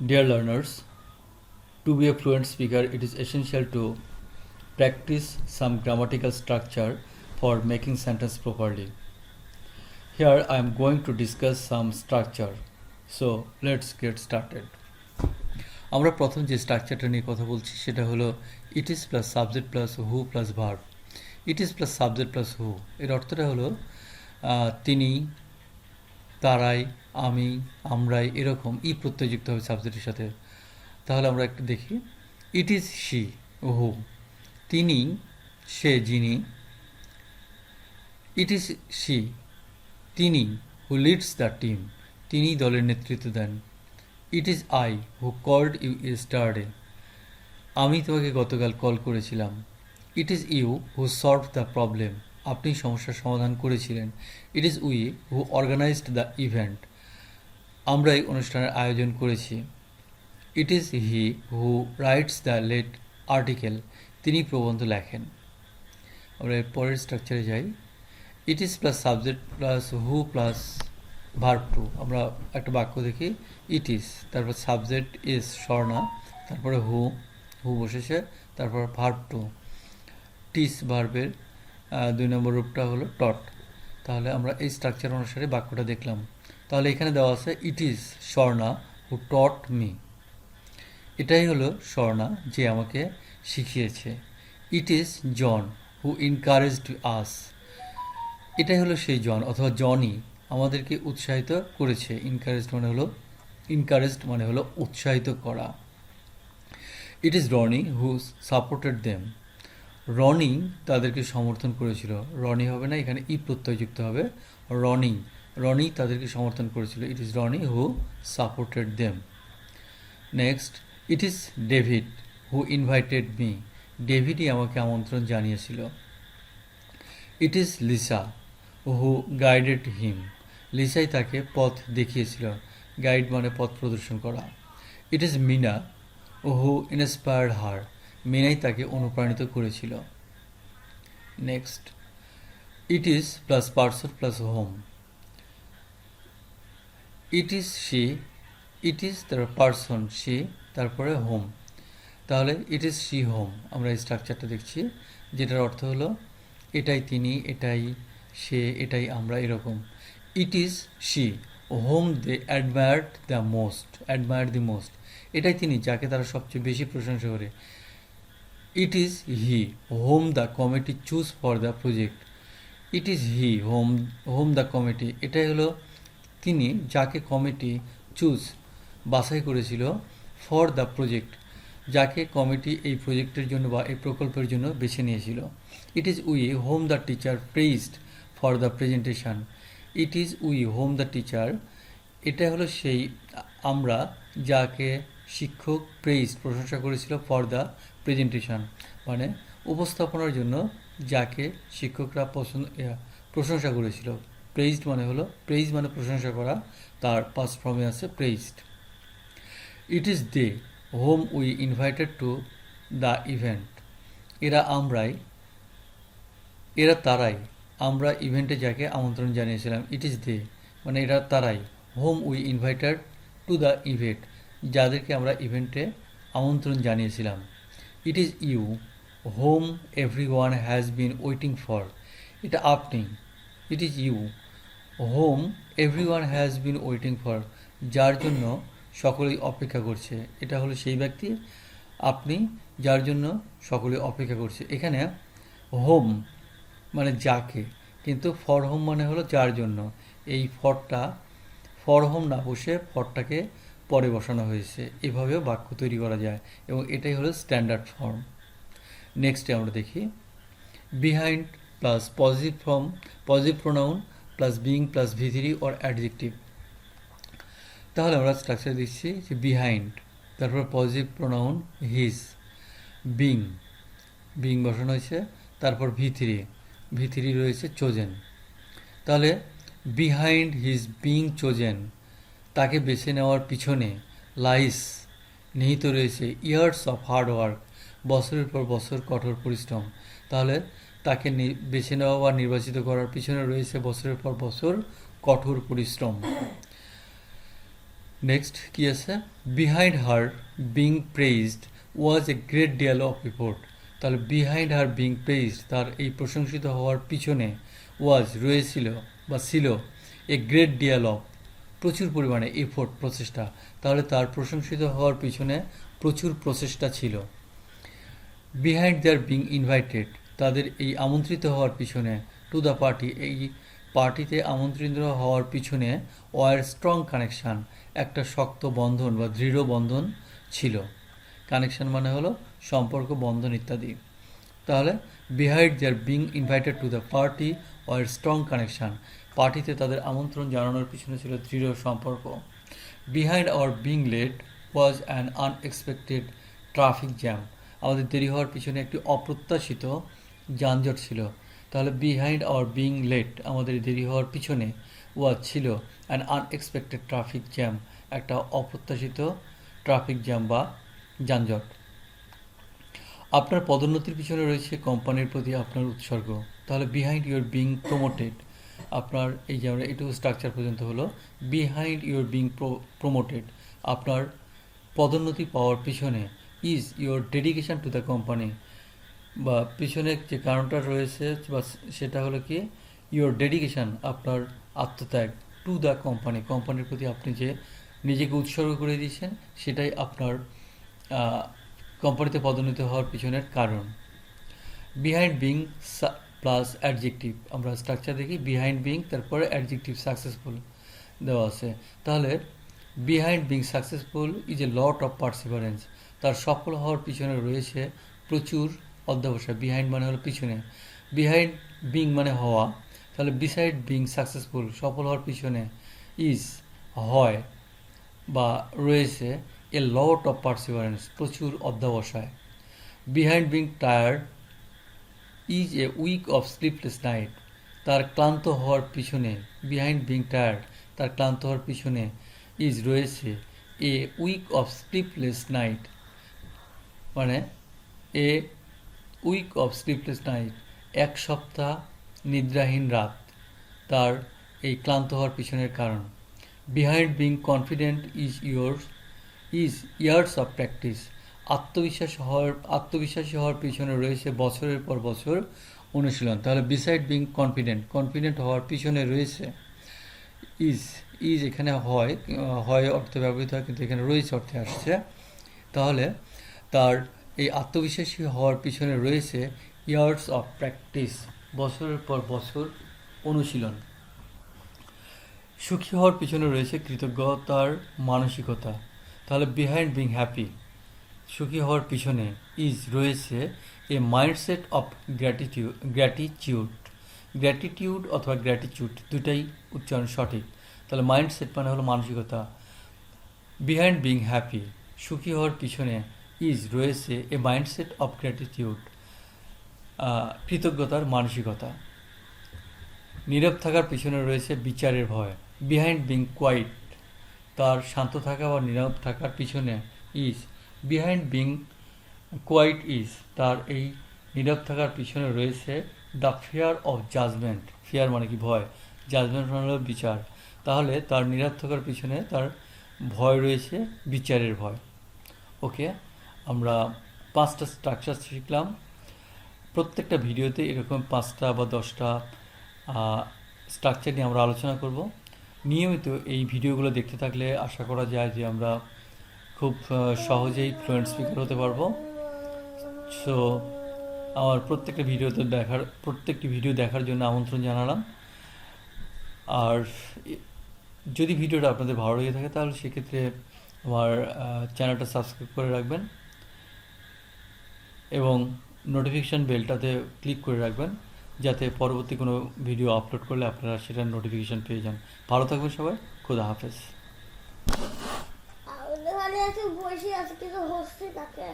Dear learners, to be a fluent speaker, it is essential to practice some grammatical structure for making sentence properly. Here I am going to discuss some structure. So let's get started. আমরা প্রথম যে স্ট্রাকচারটা নিয়ে কথা বলছি সেটা হলো ইট is plus subject plus who plus verb. It is plus subject plus হু এর অর্থটা হলো তিনি, তারাই, আমি, আমরাই, এরকম ই প্রত্যয় যুক্ত হবে সাবজেক্টের সাথে। তাহলে আমরা একটু দেখি। ইট ইজ শি হু, তিনি, সে, যিনি। ইট ইজ শি, তিনি, হু লিডস দ্য টিম, তিনি দলের নেতৃত্ব দেন। It is I who called you yesterday, আমি তোমাকে গতকাল কল করেছিলাম। It is you who solve the problem, আপনি সমস্যার সমাধান করেছিলেন। It is we who organised the event, আমরা এই অনুষ্ঠানের আয়োজন করেছি। It is he who writes the late article, তিনি প্রবন্ধ লেখেন। আমরা এর পরের স্ট্রাকচারে যাই। It is plus subject plus who plus verb two. আমরা একটা বাক্য দেখি। ইট ইজ, তারপর সাবজেক্ট ইজ স্বর্ণা, তারপরে হু বসেছে, তারপর ভার্ব টু। টিস ভার্বের 2 নম্বর রূপটা হলো টট। তাহলে আমরা এই স্ট্রাকচার অনুসারে বাক্যটা দেখলাম। তাহলে এখানে দেওয়া আছে it is Swarna who taught me, এটাই হলো স্বর্ণা যে আমাকে শিখিয়েছে। It is John who encouraged আস, এটাই হলো সেই জন অথবা জনই আমাদেরকে উৎসাহিত করেছে। ইনকারেজড মানে হলো উৎসাহিত করা। It is Roni who supported them, Roni তাদেরকে সমর্থন করেছিল। রনি হবে না, এখানে ই প্রত্যয় যুক্ত হবে। রনি তাদেরকে সমর্থন করেছিল। It is Roni who supported them. Next, it is David who invited me, ডেভিডই আমাকে আমন্ত্রণ জানিয়েছিল। It is Lisa who guided him, লিসাই তাকে পথ দেখিয়েছিল। গাইড মানে পথ প্রদর্শন করা। It is Meena who inspired her, মিনাই তাকে অনুপ্রাণিত করেছিল। Next, it is plus person plus whom. It is she, it is তারপর পার্সন শি, তারপরে হোম। তাহলে ইট ইজ শি হোম, আমরা এই স্ট্রাকচারটা দেখছি, যেটার অর্থ হলো এটাই তিনি, এটাই সে, এটাই আমরা, এরকম। It is she whom they admired the most, এটাই তিনি যাকে তারা সবচেয়ে বেশি প্রশংসা করে। It is he whom the committee chose for the project, it is he whom the committee, এটাই হলো তিনি যাকে কমিটি চুজ বাছাই করেছিল, ফর দ্য প্রজেক্ট, যাকে কমিটি এই প্রজেক্টের জন্য বা এই প্রকল্পের জন্য বেছে নিয়েছিল। It is we whom the teacher praised for the presentation, it is we whom the teacher, এটা হলো সেই আমরা যাকে শিক্ষক প্রেইজড প্রশংসা করেছিল, ফর দ্য প্রেজেন্টেশন মানে উপস্থাপনার জন্য যাকে শিক্ষকরা প্রশংসা করেছিল। প্রেইজড মানে হলো, প্রেইজ মানে প্রশংসা করা, তার পাস্ট ফর্মে আছে praised. It is they whom we invited to the event, এরা তারাই আমরা ইভেন্টে যাকে আমন্ত্রণ জানিয়েছিলাম। ইট ইজ দে মানে এরা তারাই, whom we invited to the event, যাদেরকে আমরা ইভেন্টে আমন্ত্রণ জানিয়েছিলাম। It is you whom everyone has been waiting for, এটা আপনি। It is you whom everyone has been waiting for, যার জন্য সকলেই অপেক্ষা করছে, এটা হলো সেই ব্যক্তি আপনি যার জন্য সকলে অপেক্ষা করছে। এখানে হোম মানে যাকে, কিন্তু ফর হোম মানে হলো যার জন্য। এই ফর হোম না বসে ফরটাকে পরে বসানো হয়েছে, এভাবেও বাক্য তৈরি করা যায় এবং এটাই হলো স্ট্যান্ডার্ড ফর্ম। নেক্সটে আমরা দেখি behind plus positive pronoun plus being plus ভি3 অর অ্যাডজেক্টিভ। তাহলে আমরা স্ট্রাকচার দিচ্ছি যে বিহাইন্ড, তারপর পজিটিভ প্রোনাউন হিজ, বিং বসানো হয়েছে, তারপর ভি3 রয়েছে চোজেন। তাহলে বিহাইন্ড হিজ বিং চোজেন, তাকে বেছে নেওয়ার পিছনে, লাইস নিহিত রয়েছে ইয়ার্স অফ হার্ড ওয়ার্ক, বছরের পর বছর কঠোর পরিশ্রম। তাহলে তাকে বেছে নেওয়া বা নির্বাচিত করার পিছনে রয়েছে বছরের পর বছর কঠোর পরিশ্রম। নেক্সট কি আছে, behind her being প্রেইজড was a great deal of effort. তাহলে বিহাইন্ড হার বিং প্রেইজড, তার এই প্রশংসিত হওয়ার পিছনে ওয়াজ রয়েছিল বা ছিল এ গ্রেট ডিয়াল অফ প্রচুর পরিমাণে এফোর্ট প্রচেষ্টা। তাহলে তার প্রশংসিত হওয়ার পিছনে প্রচুর প্রচেষ্টা ছিল। বিহাইন্ড দেয়ার বিং ইনভাইটেড, তাদের এই আমন্ত্রিত হওয়ার পিছনে টু দ্য পার্টি, এই পার্টিতে আমন্ত্রিত হওয়ার পিছনে ওয়ার স্ট্রং কানেকশান, একটা শক্ত বন্ধন বা দৃঢ় বন্ধন ছিল। কানেকশান মানে হলো সম্পর্ক, বন্ধন ইত্যাদি। তাহলে behind their being invited to the party were strong connection, পার্টিতে তাদের আমন্ত্রণ জানানোর পিছনে ছিল দৃঢ় সম্পর্ক। Behind our being late was an unexpected traffic jam, আমাদের দেরি হওয়ার পিছনে একটি অপ্রত্যাশিত যানজট ছিল। তাহলে বিহাইন্ড আওয়ার বিং লেট, আমাদের দেরি হওয়ার পিছনে ওয়াজ ছিল অ্যান আনএক্সপেক্টেড ট্রাফিক জ্যাম, একটা অপ্রত্যাশিত ট্রাফিক জ্যাম বা যানজট। আপনার পদোন্নতির পিছনে রয়েছে কোম্পানির প্রতি আপনার উৎসর্গ। তাহলে বিহাইন্ড ইউর বিং প্রমোটেড, আপনার এই যে আমরা এটুকু স্ট্রাকচার পর্যন্ত হলো। বিহাইন্ড ইউর বিং প্রমোটেড, আপনার পদোন্নতি পাওয়ার পিছনে is your dedication to the company, বা পিছনে যে কারণটা রয়েছে বা সেটা হলো কি ইউর ডেডিকেশন, আপনার আত্মত্যাগ, টু দ্য কোম্পানি, কোম্পানির প্রতি আপনি যে নিজেকে উৎসর্গ করে দিয়েছেন সেটাই আপনার কোম্পানিতে পদোন্নতি হওয়ার পিছনের কারণ। বিহাইন্ড বিং প্লাস অ্যাডজেক্টিভ, আমরা স্ট্রাকচার দেখি বিহাইন্ড বিং তারপরে অ্যাডজেক্টিভ সাকসেসফুল দেওয়া আছে। তাহলে behind being successful is a lot of perseverance, তার সফল হওয়ার পিছনে রয়েছে প্রচুর অধ্যবসায়। বিহাইন্ড মানে হলো পিছনে, বিহাইন্ড বিং মানে হওয়া। তাহলে বিসাইড বিং সাকসেসফুল, সফল হওয়ার পিছনে ইজ হয় বা রয়েছে এ লট অফ পার্সিভারেন্স, প্রচুর অধ্যবসায়। Behind being tired is a week of sleepless night, তার ক্লান্ত হওয়ার পিছনে, বিহাইন্ড বিং টায়ার্ড, তার ক্লান্ত হওয়ার পিছনে ইজ রয়েছে a week of sleepless night, মানে a week of sleepless night, এক সপ্তাহ নিদ্রাহীন রাত তার এই ক্লান্ত হওয়ার পিছনের কারণ। Behind being confident is years of practice, আত্মবিশ্বাসী হওয়ার পিছনে রয়েছে বছরের পর বছর অনুশীলন। তাহলে বিসাইড বিং কনফিডেন্ট হওয়ার পিছনে রয়েছে ইজ এখানে হয় অর্থে ব্যবহৃত হয়, কিন্তু এখানে রয়েছে অর্থে আসছে। তাহলে তার এই আত্মবিশ্বাসী হওয়ার পিছনে রয়েছে ইয়ার্স অফ প্র্যাকটিস, বছরের পর বছর অনুশীলন। সুখী হওয়ার পিছনে রয়েছে কৃতজ্ঞতার মানসিকতা। তাহলে বিহাইন্ড বিং হ্যাপি, সুখী হওয়ার পিছনে ইজ রয়েছে এ মাইন্ডসেট অফ গ্র্যাটিটিউড অথবা গ্র্যাটিটিউড দুটাই উচ্চারণ সঠিক। তাহলে মাইন্ডসেট মানে হলো মানসিকতা। বিহাইন্ড বিং হ্যাপি, সুখী হওয়ার পিছনে ইজ রয়েছে এ মাইন্ডসেট অফ গ্র্যাটিটিউড, কৃতজ্ঞতার মানসিকতা। নীরব থাকার পিছনে রয়েছে বিচারের ভয়। বিহাইন্ড বিং কোয়াইট, তার শান্ত থাকা বা নীরব থাকার পিছনে is, behind being quiet is, তার এই নীরব থাকার পিছনে রয়েছে the fear of judgement, fear মানে কি ভয়, জাজমেন্ট মানে হলো বিচার। তাহলে তার নীরব থাকার পিছনে তার ভয় রয়েছে বিচারের ভয়। ওকে, আমরা 5টা স্ট্রাকচার শিখলাম। প্রত্যেকটা ভিডিওতে এরকম 5টা বা 10টা স্ট্রাকচার নিয়ে আমরা আলোচনা করব। নিয়মিত এই ভিডিওগুলো দেখতে থাকলে আশা করা যায় যে আমরা খুব সহজেই ফ্লুয়েন্ট স্পিকার হতে পারবো। সো আমার প্রত্যেকটি ভিডিও দেখার জন্য আমন্ত্রণ জানালাম। আর যদি ভিডিওটা আপনাদের ভালো লেগে থাকে তাহলে সেক্ষেত্রে আমার চ্যানেলটা সাবস্ক্রাইব করে রাখবেন এবং নোটিফিকেশান বেলটাতে ক্লিক করে রাখবেন, যাতে পরবর্তী কোনো ভিডিও আপলোড করলে আপনারা সেটার নোটিফিকেশান পেয়ে যান। ভালো থাকবেন সবাই, খোদা হাফেজ। বসে আছে কিন্তু হচ্ছে তাকে